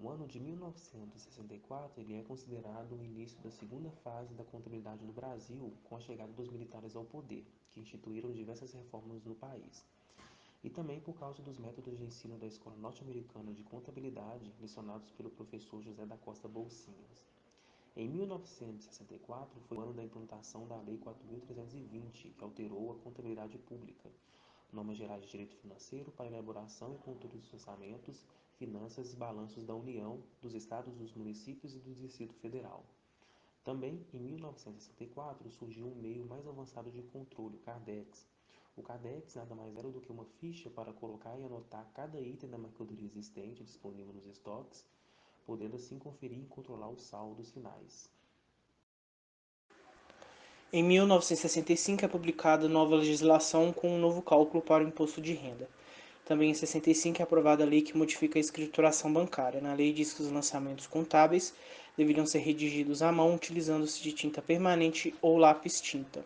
O ano de 1964 ele é considerado o início da segunda fase da contabilidade no Brasil, com a chegada dos militares ao poder, que instituíram diversas reformas no país. E também por causa dos métodos de ensino da Escola Norte-Americana de Contabilidade, lecionados pelo professor José da Costa Bolsinhas. Em 1964 foi o ano da implantação da Lei 4.320, que alterou a contabilidade pública, normas gerais de direito financeiro para elaboração e controle dos orçamentos, finanças e balanços da União, dos estados, dos municípios e do Distrito Federal. Também, em 1964, surgiu um meio mais avançado de controle, o CARDEX. O CARDEX nada mais era do que uma ficha para colocar e anotar cada item da mercadoria existente disponível nos estoques, podendo assim conferir e controlar os saldos finais. Em 1965 é publicada nova legislação com um novo cálculo para o imposto de renda. Também em 65 é aprovada a lei que modifica a escrituração bancária. Na lei diz que os lançamentos contábeis deveriam ser redigidos à mão utilizando-se de tinta permanente ou lápis tinta.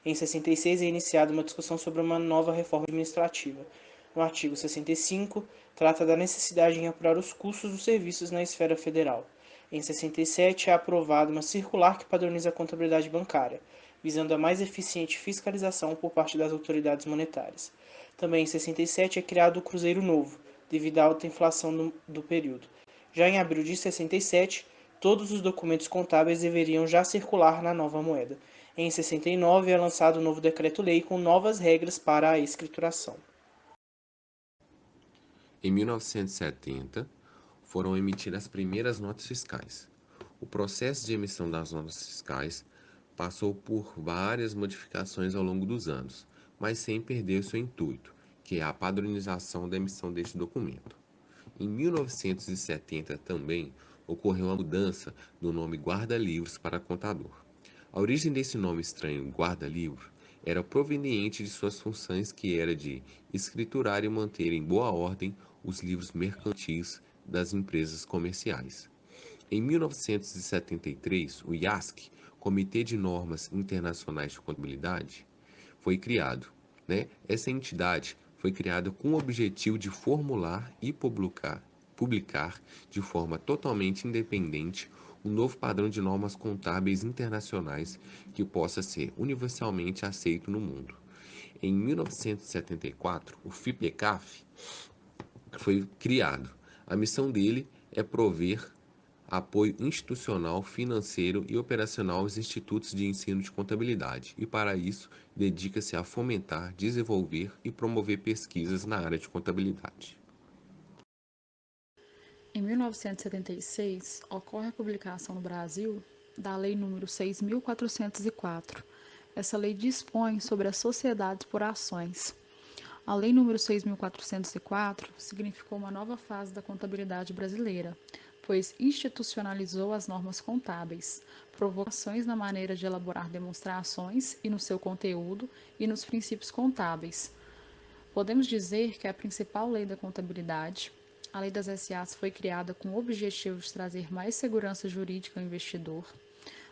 Em 66 é iniciada uma discussão sobre uma nova reforma administrativa. No artigo 65, trata da necessidade em apurar os custos dos serviços na esfera federal. Em 67 é aprovada uma circular que padroniza a contabilidade bancária, visando a mais eficiente fiscalização por parte das autoridades monetárias. Também em 67 é criado o Cruzeiro Novo, devido à alta inflação do período. Já em abril de 67, todos os documentos contábeis deveriam já circular na nova moeda. Em 69 é lançado o novo decreto-lei com novas regras para a escrituração. Em 1970, foram emitidas as primeiras notas fiscais. O processo de emissão das notas fiscais passou por várias modificações ao longo dos anos, mas sem perder seu intuito, que é a padronização da emissão deste documento. Em 1970 também ocorreu a mudança do nome guarda-livros para contador. A origem desse nome estranho, guarda-livro, era proveniente de suas funções que era de escriturar e manter em boa ordem os livros mercantis das empresas comerciais. Em 1973, o IASC, Comitê de Normas Internacionais de Contabilidade, foi criado. Essa entidade foi criada com o objetivo de formular e publicar de forma totalmente independente um novo padrão de normas contábeis internacionais que possa ser universalmente aceito no mundo. Em 1974, o FIPECAF foi criado. A missão dele é prover apoio institucional, financeiro e operacional aos institutos de ensino de contabilidade e, para isso, dedica-se a fomentar, desenvolver e promover pesquisas na área de contabilidade. Em 1976, ocorre a publicação no Brasil da Lei nº 6.404. Essa lei dispõe sobre as sociedades por ações. A Lei nº 6.404 significou uma nova fase da contabilidade brasileira, pois institucionalizou as normas contábeis, provocações na maneira de elaborar demonstrações e no seu conteúdo e nos princípios contábeis. Podemos dizer que a principal lei da contabilidade, a Lei das SAs, foi criada com o objetivo de trazer mais segurança jurídica ao investidor.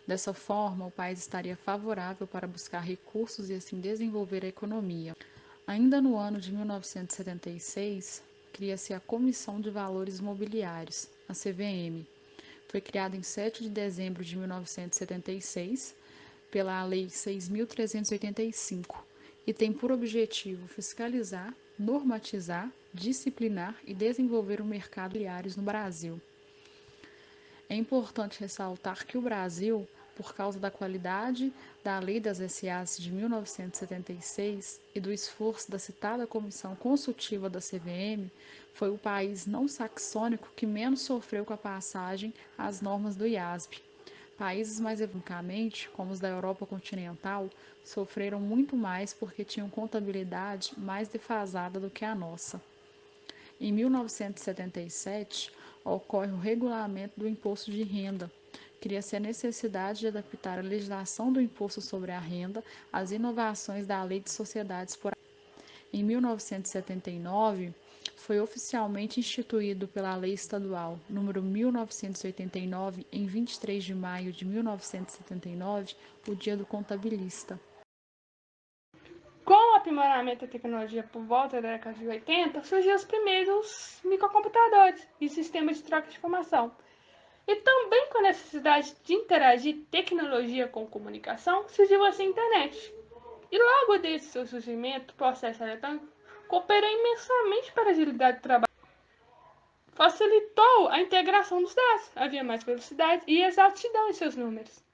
Dessa forma, o país estaria favorável para buscar recursos e assim desenvolver a economia. Ainda no ano de 1976, cria-se a Comissão de Valores Mobiliários, a CVM. Foi criada em 7 de dezembro de 1976 pela Lei 6.385 e tem por objetivo fiscalizar, normatizar, disciplinar e desenvolver o mercado imobiliário no Brasil. É importante ressaltar que o Brasil, por causa da qualidade da Lei das SAs de 1976 e do esforço da citada Comissão Consultiva da CVM, foi o país não saxônico que menos sofreu com a passagem às normas do IASB. Países mais economicamente, como os da Europa continental, sofreram muito mais porque tinham contabilidade mais defasada do que a nossa. Em 1977, ocorre o regulamento do imposto de renda. Cria-se a necessidade de adaptar a legislação do imposto sobre a renda às inovações da Lei de Sociedades por Em 1979, foi oficialmente instituído pela Lei Estadual nº 1989, em 23 de maio de 1979, o Dia do Contabilista. Com aprimoramento da tecnologia por volta da década de 80, surgiram os primeiros microcomputadores e sistemas de troca de informação. E também com a necessidade de interagir tecnologia com comunicação, surgiu assim a internet. E logo desde seu surgimento, o processo eletrônico cooperou imensamente para a agilidade do trabalho. Facilitou a integração dos dados, havia mais velocidade e exatidão em seus números,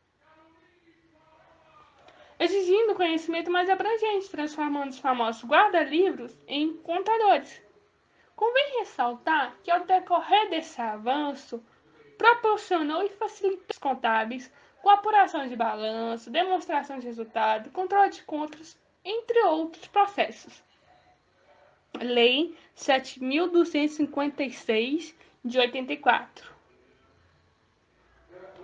exigindo conhecimento mais abrangente, transformando os famosos guarda-livros em contadores. Convém ressaltar que, ao decorrer desse avanço, proporcionou e facilitou os contábeis com apuração de balanço, demonstração de resultado, controle de contas, entre outros processos. Lei 7.256, de 84.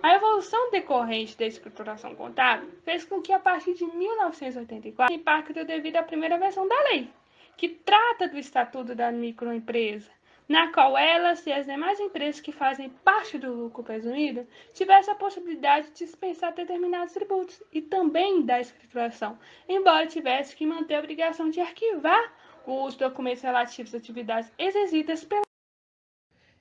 A evolução decorrente da escrituração contábil fez com que, a partir de 1984, o impacto devido à primeira versão da lei, que trata do Estatuto da Microempresa, na qual elas e as demais empresas que fazem parte do lucro presumido tivessem a possibilidade de dispensar determinados tributos e também da escrituração, embora tivesse que manter a obrigação de arquivar os documentos relativos às atividades exercidas pela.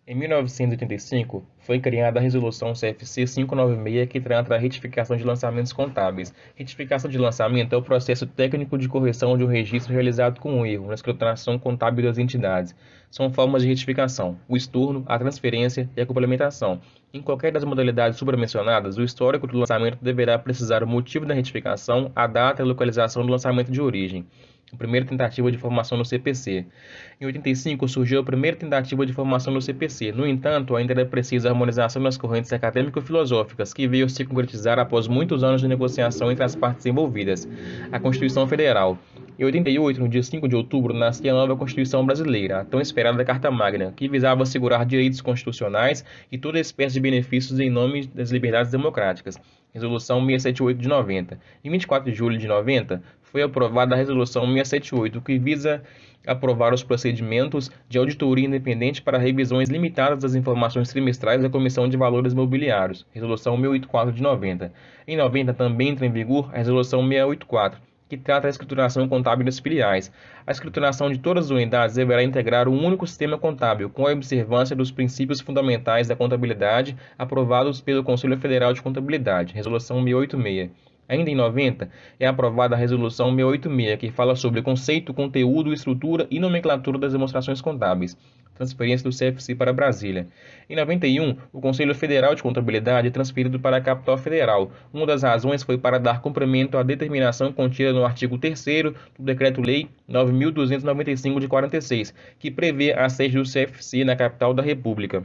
Em 1985, foi criada a Resolução CFC 596, que trata da retificação de lançamentos contábeis. Retificação de lançamento é o processo técnico de correção de um registro realizado com erro na escrituração contábil das entidades. São formas de retificação: o estorno, a transferência e a complementação. Em qualquer das modalidades supramencionadas, o histórico do lançamento deverá precisar o motivo da retificação, a data e a localização do lançamento de origem. A primeira tentativa de formação no CPC. Em 85 surgiu a primeira tentativa de formação no CPC. No entanto, ainda era preciso a harmonização das correntes acadêmico-filosóficas, que veio se concretizar após muitos anos de negociação entre as partes envolvidas. A Constituição Federal. Em 88, no dia 5 de outubro, nascia a nova Constituição Brasileira, a tão esperada Carta Magna, que visava assegurar direitos constitucionais e toda espécie de benefícios em nome das liberdades democráticas. Resolução 678 de 90. Em 24 de julho de 90, foi aprovada a Resolução 678, que visa aprovar os procedimentos de auditoria independente para revisões limitadas das informações trimestrais da Comissão de Valores Mobiliários, Resolução 684 de 90. Em 90 também entra em vigor a Resolução 684, que trata da escrituração contábil das filiais. A escrituração de todas as unidades deverá integrar um único sistema contábil, com a observância dos princípios fundamentais da contabilidade aprovados pelo Conselho Federal de Contabilidade, Resolução 686. Ainda em 90, é aprovada a Resolução 686, que fala sobre conceito, conteúdo, estrutura e nomenclatura das demonstrações contábeis. Transferência do CFC para Brasília. Em 91, o Conselho Federal de Contabilidade é transferido para a capital federal. Uma das razões foi para dar cumprimento à determinação contida no artigo 3º do Decreto-Lei 9.295 de 46, que prevê a sede do CFC na capital da República.